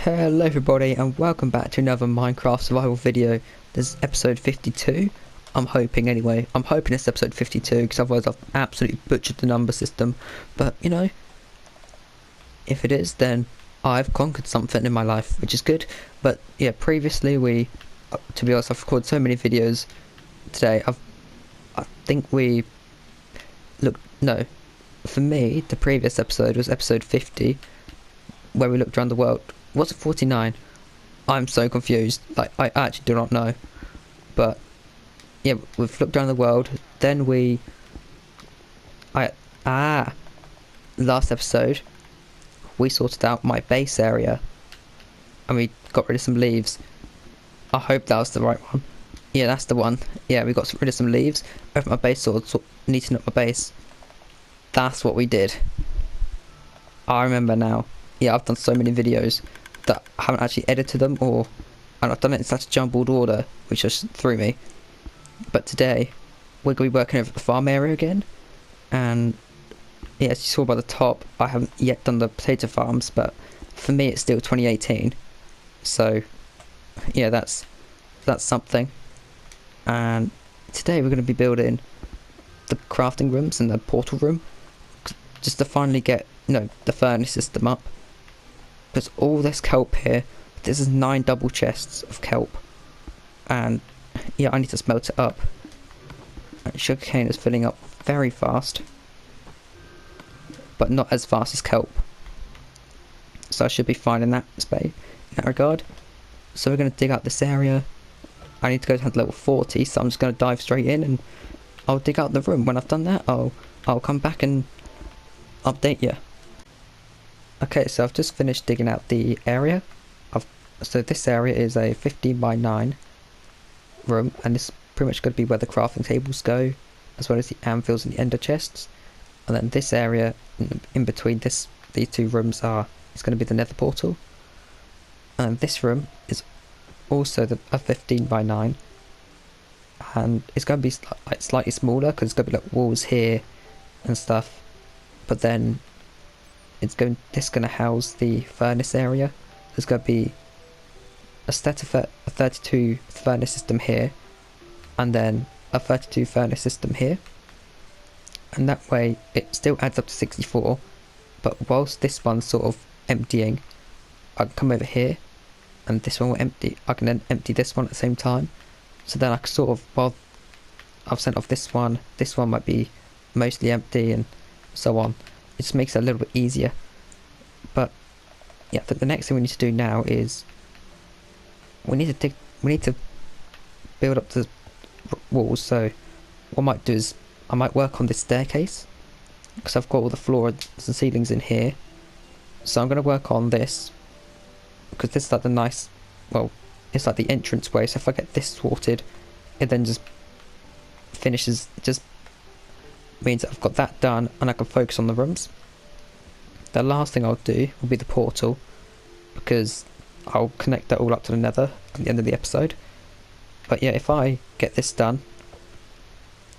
Hello everybody and welcome back to another Minecraft survival video. This is episode 52. I'm hoping it's episode 52 because otherwise I've absolutely butchered the number system. But you know, if it is, then I've conquered something in my life, which is good. But yeah, previously to be honest, I've recorded so many videos today. I think we no, for me the previous episode was episode 50 where we looked around the world. Was it 49? I'm so confused. Like, I actually do not know. But yeah, we've looked around the world. Then last episode we sorted out my base area and we got rid of some leaves. I hope that was the right one. Yeah, that's the one. Yeah, we got rid of some leaves over my base, sort of neating up my base. That's what we did. I remember now. Yeah, I've done so many videos that I haven't actually edited them, and I've done it in such a jumbled order, which just threw me. But today, we're going to be working over the farm area again, and yeah, as you saw by the top, I haven't yet done the potato farms, but for me it's still 2018, so yeah, that's something. And today we're going to be building the crafting rooms and the portal room, just to finally get, the furnace system up. Because all this kelp here, this is 9 double chests of kelp, and yeah, I need to smelt it up. And sugarcane is filling up very fast, but not as fast as kelp, so I should be fine in that regard. So we're going to dig out this area. I need to go down to level 40, so I'm just going to dive straight in and I'll dig out the room. When I've done that, I'll come back and update you. Okay, so I've just finished digging out the area. So this area is a 15x9 room, and this is pretty much going to be where the crafting tables go, as well as the anvils and the ender chests. And then this area in between these two rooms is going to be the nether portal. And this room is also a 15x9, and it's going to be slightly smaller because it's going to be like walls here and stuff. But then this is going to house the furnace area. There's going to be a 32 furnace system here, and then a 32 furnace system here, and that way it still adds up to 64. But whilst this one's sort of emptying, I can come over here and this one will empty. I can then empty this one at the same time, so then I can sort of, while I've sent off this one might be mostly empty and so on. It just makes it a little bit easier. But yeah, the next thing we need to do now is we need to build up the walls. So what I might do is I might work on this staircase, because I've got all the floors and ceilings in here. So I'm going to work on this, because this is like it's like the entrance way. So if I get this sorted, it then just finishes. It just means that I've got that done and I can focus on the rooms. The last thing I'll do will be the portal, because I'll connect that all up to the nether at the end of the episode. But yeah, if I get this done,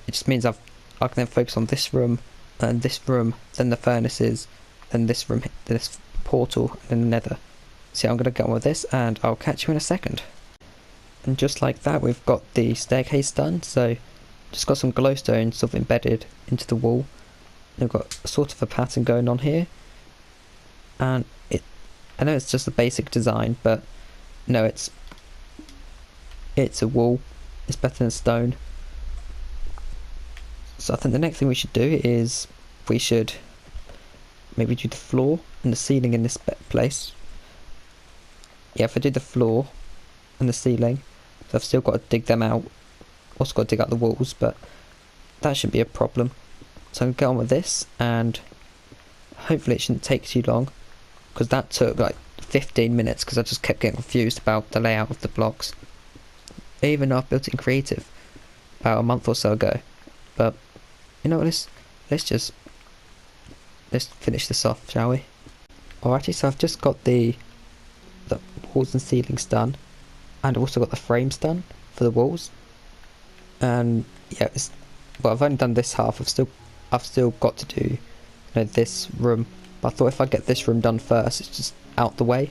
it just means I can then focus on this room and this room, then the furnaces, then this room, this portal, and then the nether. So I'm going to get on with this and I'll catch you in a second. And just like that, we've got the staircase done. So just got some glowstone sort of embedded into the wall. We've got sort of a pattern going on here, and I know it's just a basic design, but no, it's a wall. It's better than stone. So I think the next thing we should do is we should maybe do the floor and the ceiling in this place. Yeah, if I do the floor and the ceiling, so I've still got to dig them out. Also got to dig out the walls, but that shouldn't be a problem. So I'm going to get on with this, and hopefully it shouldn't take too long, because that took like 15 minutes because I just kept getting confused about the layout of the blocks, even though I built it in creative about a month or so ago. But you know what, let's finish this off, shall we? Alrighty, so I've just got the walls and ceilings done, and I've also got the frames done for the walls. And yeah, I've only done this half. I've still got to do this room, but I thought if I get this room done first, it's just out the way,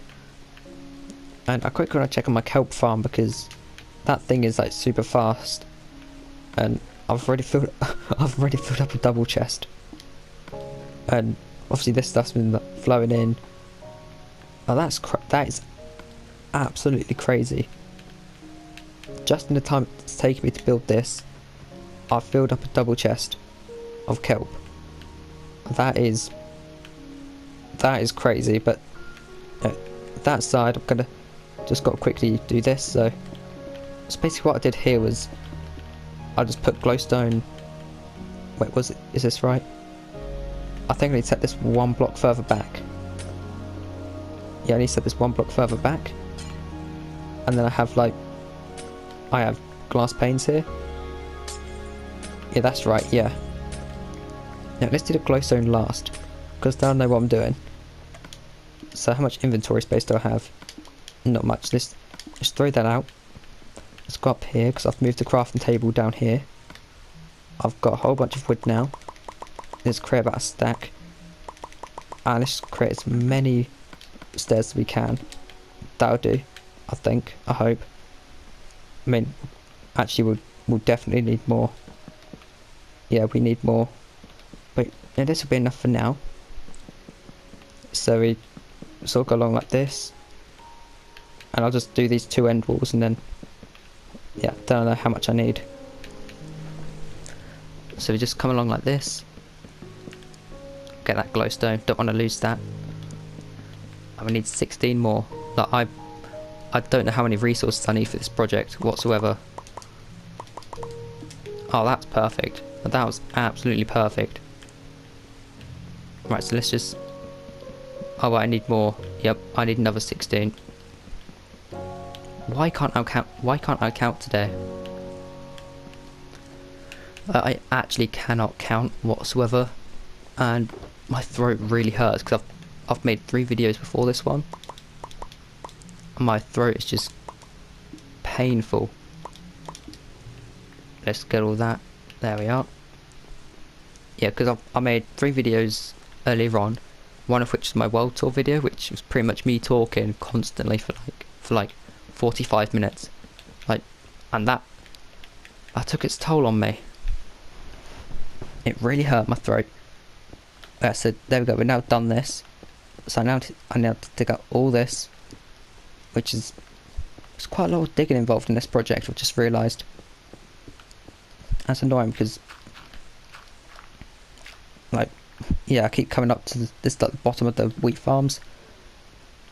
And I quickly want to check on my kelp farm because that thing is like super fast. And I've already filled I've already filled up a double chest. And obviously this stuff's been flowing in. Oh, that is absolutely crazy. Just in the time it's taken me to build this, I've filled up a double chest of kelp. That is crazy, but that side I'm gonna just got to quickly do this. So basically what I did here was I just put glowstone. Wait, is this right? I think I need to set this one block further back. Yeah, I need to set this one block further back. And then I have glass panes here. Yeah, that's right, yeah. Now let's do the glowstone last, because then I know what I'm doing. So how much inventory space do I have? Not much. Let's throw that out. Let's go up here, because I've moved the crafting table down here. I've got a whole bunch of wood now. Let's create about a stack. And let's create as many stairs as we can. That'll do, I think, I hope. I mean, actually we'll definitely need more. Yeah, we need more. But yeah, this will be enough for now. So we sort of go along like this. And I'll just do these two end walls and then, yeah, don't know how much I need. So we just come along like this. Get that glowstone, don't want to lose that. And we need 16 more. Like I don't know how many resources I need for this project whatsoever. Oh, that's perfect. That was absolutely perfect. Right, so let's just... Oh, I need more. Yep, I need another 16. Why can't I count today? I actually cannot count whatsoever, and my throat really hurts because I've made 3 videos before this one. And my throat is just painful. Let's get all that. There we are. Yeah, because I made 3 videos earlier on, one of which is my world tour video, which was pretty much me talking constantly for like 45 minutes, and that took its toll on me. It really hurt my throat. So there we go. We've now done this. So I now have to dig up all this, which is there's quite a lot of digging involved in this project. I've just realised. That's annoying because, yeah, I keep coming up to this the bottom of the wheat farms.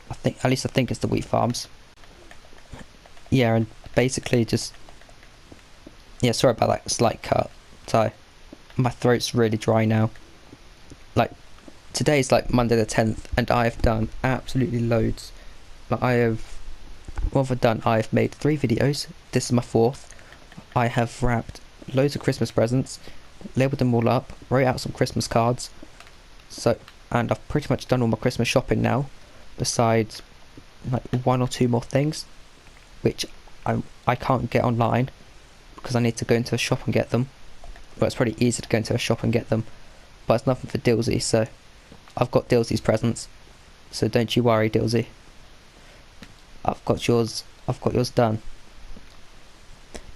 At least I think it's the wheat farms. Yeah, and basically just, yeah, sorry about that slight cut. So my throat's really dry now. Today's Monday the 10th, and I have done absolutely loads. What have I done? I've made 3 videos. This is my 4th. I have wrapped loads of Christmas presents, labelled them all up, wrote out some Christmas cards. And I've pretty much done all my Christmas shopping now, besides 1 or 2 more things, which I can't get online because I need to go into a shop and get them. Well, it's pretty easy to go into a shop and get them, but it's nothing for Dilsey, so I've got Dilsey's presents, so don't you worry, Dilsey. I've got yours done.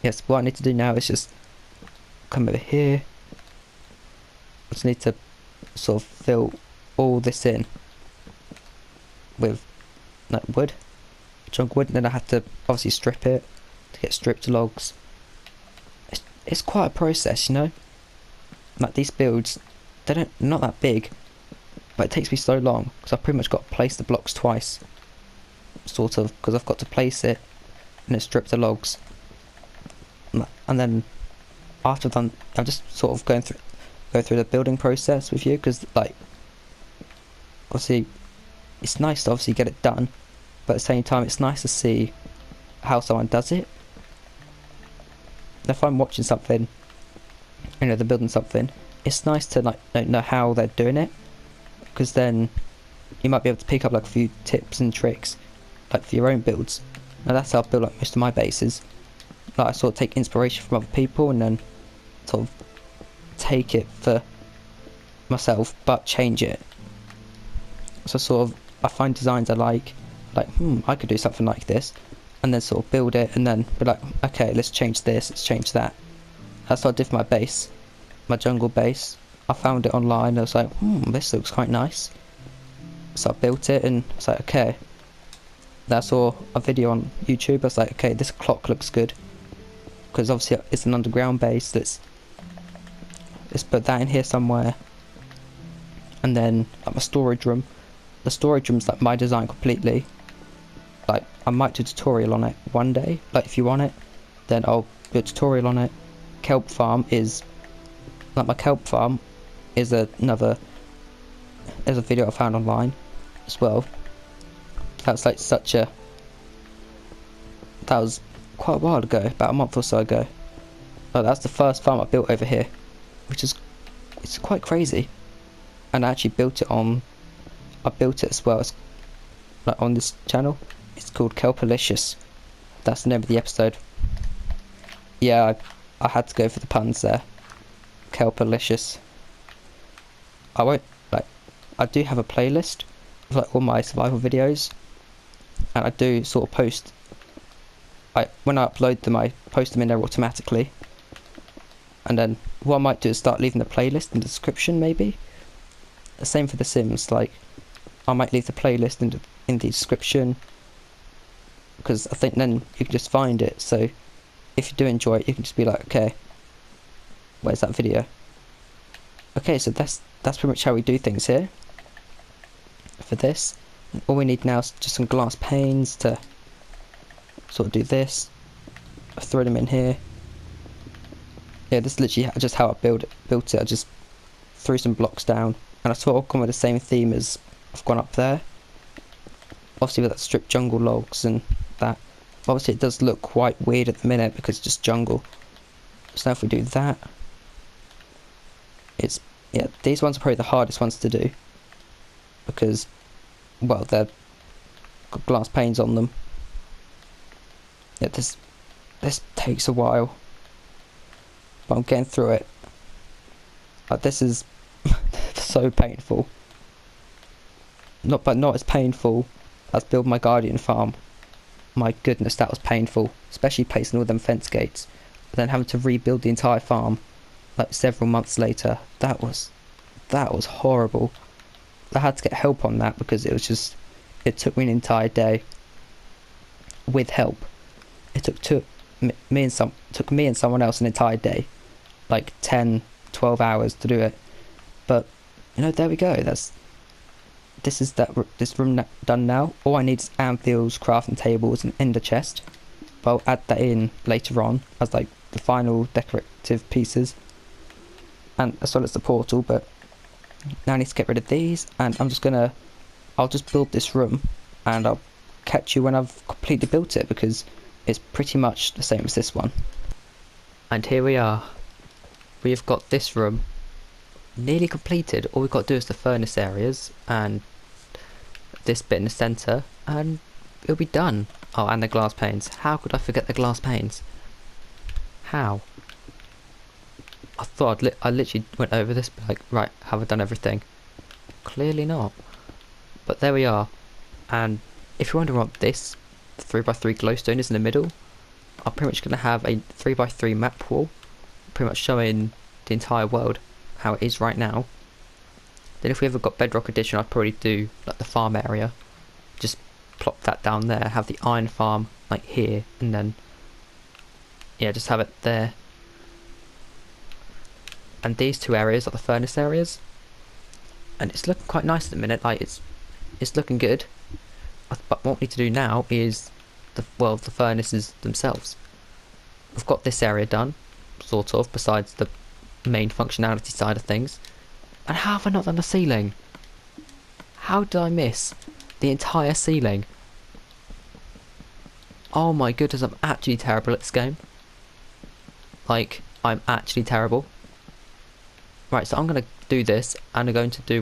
Yes, what I need to do now is just come over here. I just need to sort of fill all this in with wood, chunk wood, and then I have to obviously strip it to get stripped logs. It's quite a process, you know. These builds, not that big, but it takes me so long because I've pretty much got to place the blocks twice, sort of, because I've got to place it and then strip the logs, and then after that I'm just sort of go through the building process with you, because obviously it's nice to obviously get it done, but at the same time it's nice to see how someone does it. If I'm watching something, they're building something, it's nice to know how they're doing it, because then you might be able to pick up a few tips and tricks for your own builds. Now that's how I build most of my bases. I sort of take inspiration from other people and then sort of take it for myself but change it. So I find designs I like, like, I could do something like this, and then sort of build it, and then be like, okay, let's change this, let's change that. That's what I did for my base, my jungle base. I found it online. I was like, this looks quite nice. So I built it, and it's like, okay. Then I saw a video on YouTube. I was like, okay, this clock looks good, because obviously it's an underground base. Let's put that in here somewhere. And then like my storage room. The storage room's like my design completely. Like, I might do a tutorial on it one day. Like, if you want it, then I'll do a tutorial on it. Kelp farm is like, my kelp farm is another. There's a video I found online as well. That's like that was quite a while ago, about a month or so ago. Like, that's the first farm I built over here, which is, it's quite crazy. And I actually built it as well as like on this channel. It's called Kelpalicious. That's the name of the episode. Yeah, I had to go for the puns there. Kelpalicious. I do have a playlist of like all my survival videos, and I do sort of post. When I upload them, I post them in there automatically. And then what I might do is start leaving the playlist in the description, maybe. The same for The Sims. Like, I might leave the playlist in the description, because I think then you can just find it. So if you do enjoy it, you can just be like, okay, where's that video? Okay, so that's pretty much how we do things here. For this, all we need now is just some glass panes to sort of do this. I throw them in here. Yeah, this is literally just how I built it. I just threw some blocks down, and I sort of gone with the same theme as I've gone up there. Obviously with that stripped jungle logs and that. Obviously it does look quite weird at the minute because it's just jungle. So now if we do that, yeah, these ones are probably the hardest ones to do, because, well, they've got glass panes on them. Yeah, this takes a while, but I'm getting through it. Like, this is so painful. Not as painful as build my guardian farm. My goodness, that was painful, especially placing all them fence gates, but then having to rebuild the entire farm like several months later. That was horrible. I had to get help on that because it took me an entire day with help. It took me and someone else an entire day, like 10-12 hours to do it. But you know, there we go. This room done now. All I need is anvils, crafting tables, and ender chest. But I'll add that in later on as like the final decorative pieces, and as well as the portal. But now I need to get rid of these, and I'll just build this room, and I'll catch you when I've completely built it, because it's pretty much the same as this one. And here we are. We have got this room nearly completed. All we've got to do is the furnace areas and this bit in the centre, and it'll be done. Oh, and the glass panes. How could I forget the glass panes? How? I thought I literally went over this, but like, right, have I done everything? Clearly not. But there we are. And if you're wondering what this 3x3 glowstone is in the middle, I'm pretty much going to have a 3x3 map wall, pretty much showing the entire world how it is right now. Then if we ever got Bedrock Edition, I'd probably do like the farm area, just plop that down there, have the iron farm like here, and then yeah, just have it there. And these two areas are the furnace areas, and it's looking quite nice at the minute. Like, it's looking good. But what we need to do now is the furnaces themselves. We've got this area done, sort of, besides the main functionality side of things. And how have I not done the ceiling? How did I miss the entire ceiling? Oh my goodness, I'm actually terrible at this game. Like, I'm actually terrible. Right, so I'm going to do this, and I'm going to do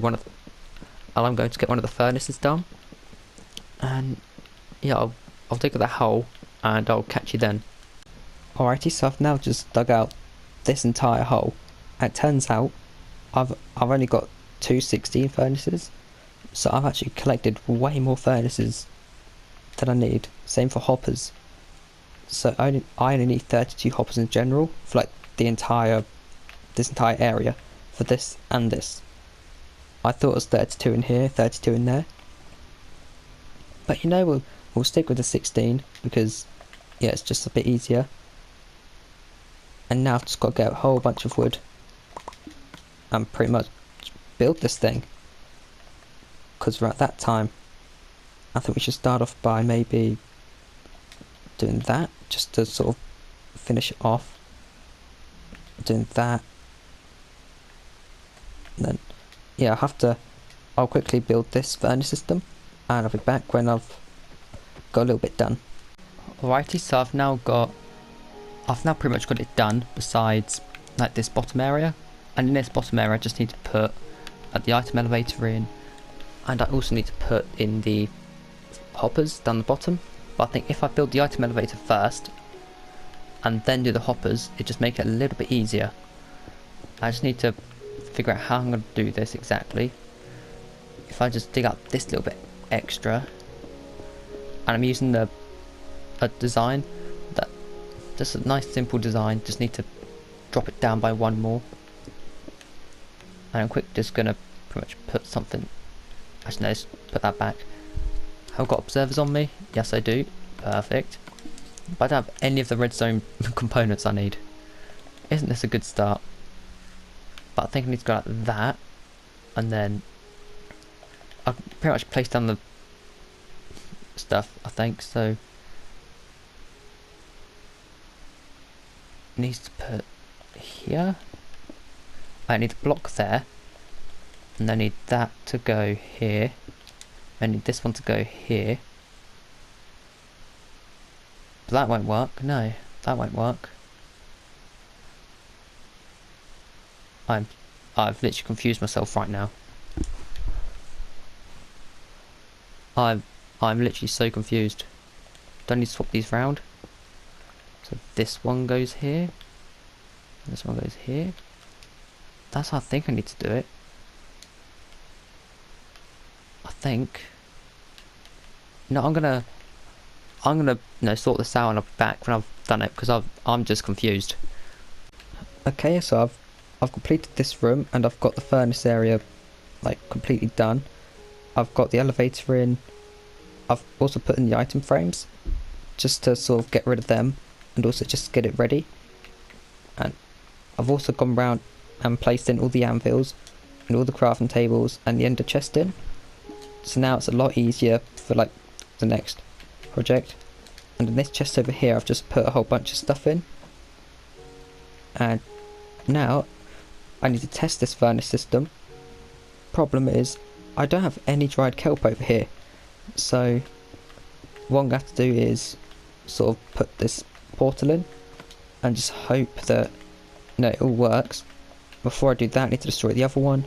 I'm going to get one of the furnaces done. And yeah, I'll dig that hole, and I'll catch you then. Alrighty, so I've now just dug out this entire hole. And it turns out I've only got 216 furnaces, so I've actually collected way more furnaces that I need. Same for hoppers. So I only need 32 hoppers in general for like this entire area for this and this. I thought it was 32 in here, 32 in there. But you know, we'll stick with the 16 because yeah, it's just a bit easier. And now I've just got to get a whole bunch of wood and pretty much build this thing. Because we're at that time. I think we should start off by maybe doing that, just to sort of finish it off. Doing that. And then, yeah, I'll quickly build this furnace system, and I'll be back when I've got a little bit done. Alrighty, so I've now pretty much got it done, besides like this bottom area. And in this bottom area I just need to put the item elevator in, and I also need to put in the hoppers down the bottom. But I think if I build the item elevator first and then do the hoppers, it just make it a little bit easier. I just need to figure out how I'm going to do this exactly. If I just dig up this little bit extra, and I'm using a design that just a nice simple design, just need to drop it down by one more. And I'm just gonna pretty much put something, actually no, let's put that back. Have I got observers on me? Yes I do, perfect. But I don't have any of the redstone components I need. Isn't this a good start? But I think I need to go like that, and then I'll pretty much place down the stuff, I think, so needs to put here. I need a block there, and I need that to go here. I need this one to go here. But that won't work. No, that won't work. I've literally confused myself right now. I'm literally so confused. Do I need to swap these round? So this one goes here. And this one goes here. That's how I think I need to do it. I think. No, I'm gonna sort this out and I'll be back when I've done it, because I'm just confused. Okay, so I've completed this room and I've got the furnace area like completely done. I've got the elevator in. I've also put in the item frames just to sort of get rid of them and also just get it ready. And I've also gone round and placed in all the anvils and all the crafting tables and the ender chest in. So now it's a lot easier for like the next project. And in this chest over here I've just put a whole bunch of stuff in. And now I need to test this furnace system. Problem is I don't have any dried kelp over here. So what I'm going to have to do is sort of put this portal in and just hope that it all works. Before I do that I need to destroy the other one.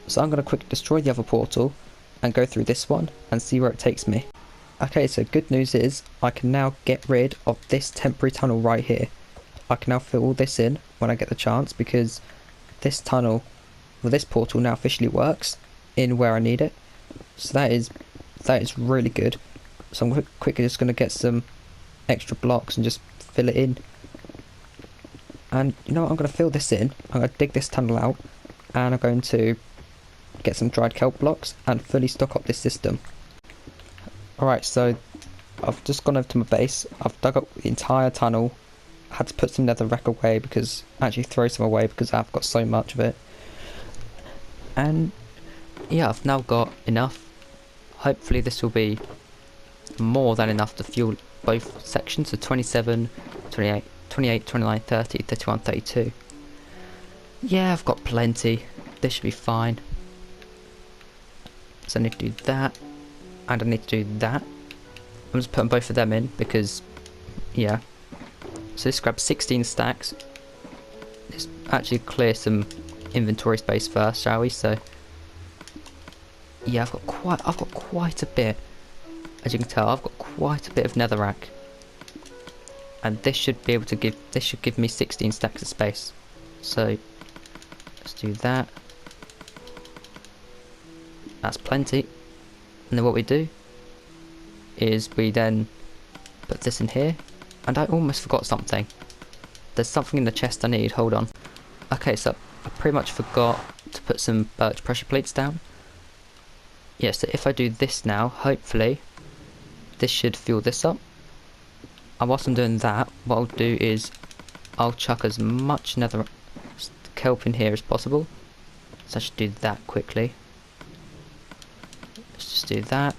So I'm going to quickly destroy the other portal and go through this one and see where it takes me. Okay, so good news is I can now get rid of this temporary tunnel right here. I can now fill all this in when I get the chance, because this tunnel, well, this portal now officially works in where I need it. So that is really good. So I'm quickly just going to get some extra blocks and just fill it in. And you know what, I'm going to fill this in. I'm going to dig this tunnel out, and I'm going to get some dried kelp blocks and fully stock up this system. Alright, so I've just gone over to my base. I've dug up the entire tunnel. I had to put some netherrack away, because actually throw some away because I've got so much of it. And yeah, I've now got enough. Hopefully this will be more than enough to fuel both sections, so 27, 28, 28, 29, 30, 31, 32. Yeah, I've got plenty. This should be fine. So I need to do that, and I need to do that. I'm just putting both of them in because, yeah. So this grabs 16 stacks. Let's actually clear some inventory space first, shall we? So yeah, I've got quite a bit. As you can tell, I've got quite a bit of netherrack, and this should give me 16 stacks of space. So let's do that. That's plenty. And then what we do is we then put this in here. And I almost forgot something. There's something in the chest I need, hold on. Okay, so I pretty much forgot to put some birch pressure plates down. Yeah, so if I do this now, hopefully, this should fuel this up. And whilst I'm doing that, what I'll do is, I'll chuck as much nether kelp in here as possible. So I should do that quickly. Let's just do that.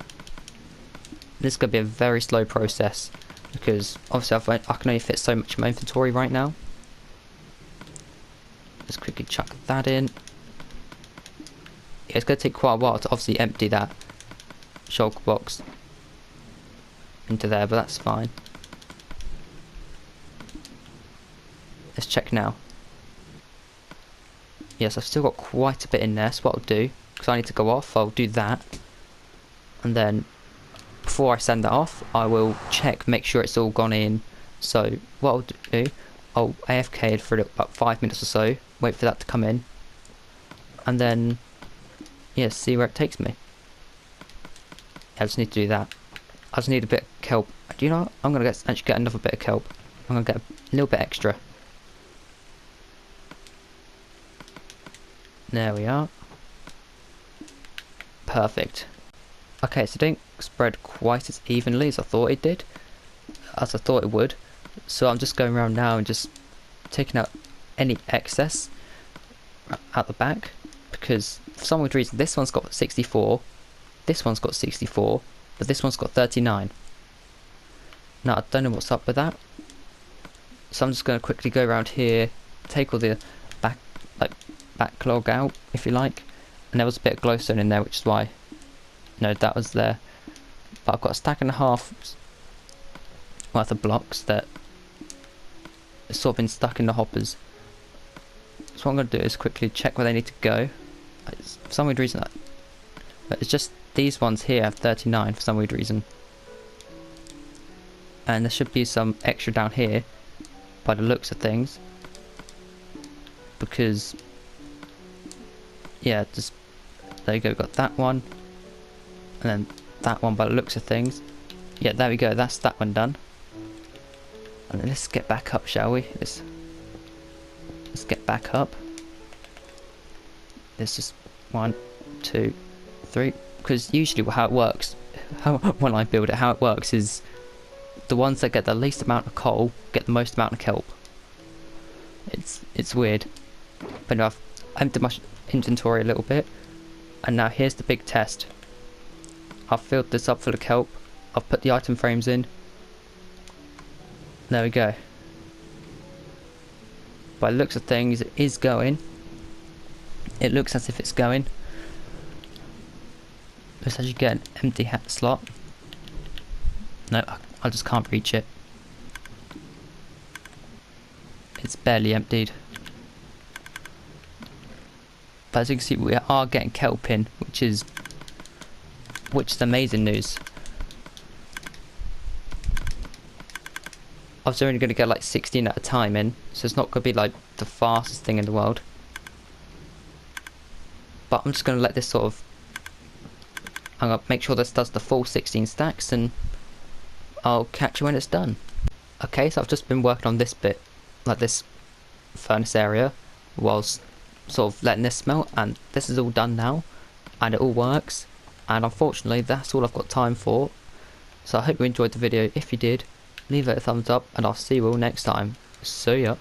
This is going to be a very slow process, because obviously I can only fit so much in my inventory right now. Let's quickly chuck that in. Yeah, it's going to take quite a while to obviously empty that shulk box into there, but that's fine. Let's check now. Yes, I've still got quite a bit in there, so what I'll do, because I need to go off, I'll do that. And then, before I send that off, I will check, make sure it's all gone in. So, what I'll do, I'll AFK it for about 5 minutes or so, wait for that to come in. And then, yeah, see where it takes me. I just need to do that. I just need a bit of kelp. Do you know what? I'm going to actually get another bit of kelp. I'm going to get a little bit extra. There we are. Perfect. Okay, so it didn't spread quite as evenly as I thought it did. As I thought it would. So I'm just going around now and just taking out any excess out the back. Because for some weird reason this one's got 64. This one's got 64. But this one's got 39. Now I don't know what's up with that. So I'm just going to quickly go around here. Take all the backlog out, if you like. And there was a bit of glowstone in there, which is why that was there. But I've got a stack and a half worth of blocks that have sort of been stuck in the hoppers. So what I'm going to do is quickly check where they need to go. For some weird reason, but it's just these ones here have 39 for some weird reason. And there should be some extra down here by the looks of things. Because yeah, just there you go, got that one. And then that one by the looks of things. Yeah, there we go, that's that one done. And then let's get back up, shall we? Let's get back up. There's just 1, 2, 3. Because usually how it works, when I build it, how it works is the ones that get the least amount of coal get the most amount of kelp. It's weird. But no, I've emptied my inventory a little bit. And now here's the big test. I've filled this up full of kelp. I've put the item frames in. There we go. By the looks of things, it is going. It looks as if it's going. Let's actually get an empty hat slot. No, I just can't reach it. It's barely emptied. But as you can see, we are getting kelp in, which is amazing news. I was only going to get like 16 at a time in, so it's not going to be like the fastest thing in the world. But I'm just going to let this sort of, I'm going to make sure this does the full 16 stacks, and I'll catch you when it's done. Okay, so I've just been working on this bit, like this furnace area, whilst sort of letting this smelt, and this is all done now, and it all works. And unfortunately, that's all I've got time for. So I hope you enjoyed the video. If you did, leave it a thumbs up, and I'll see you all next time. See ya.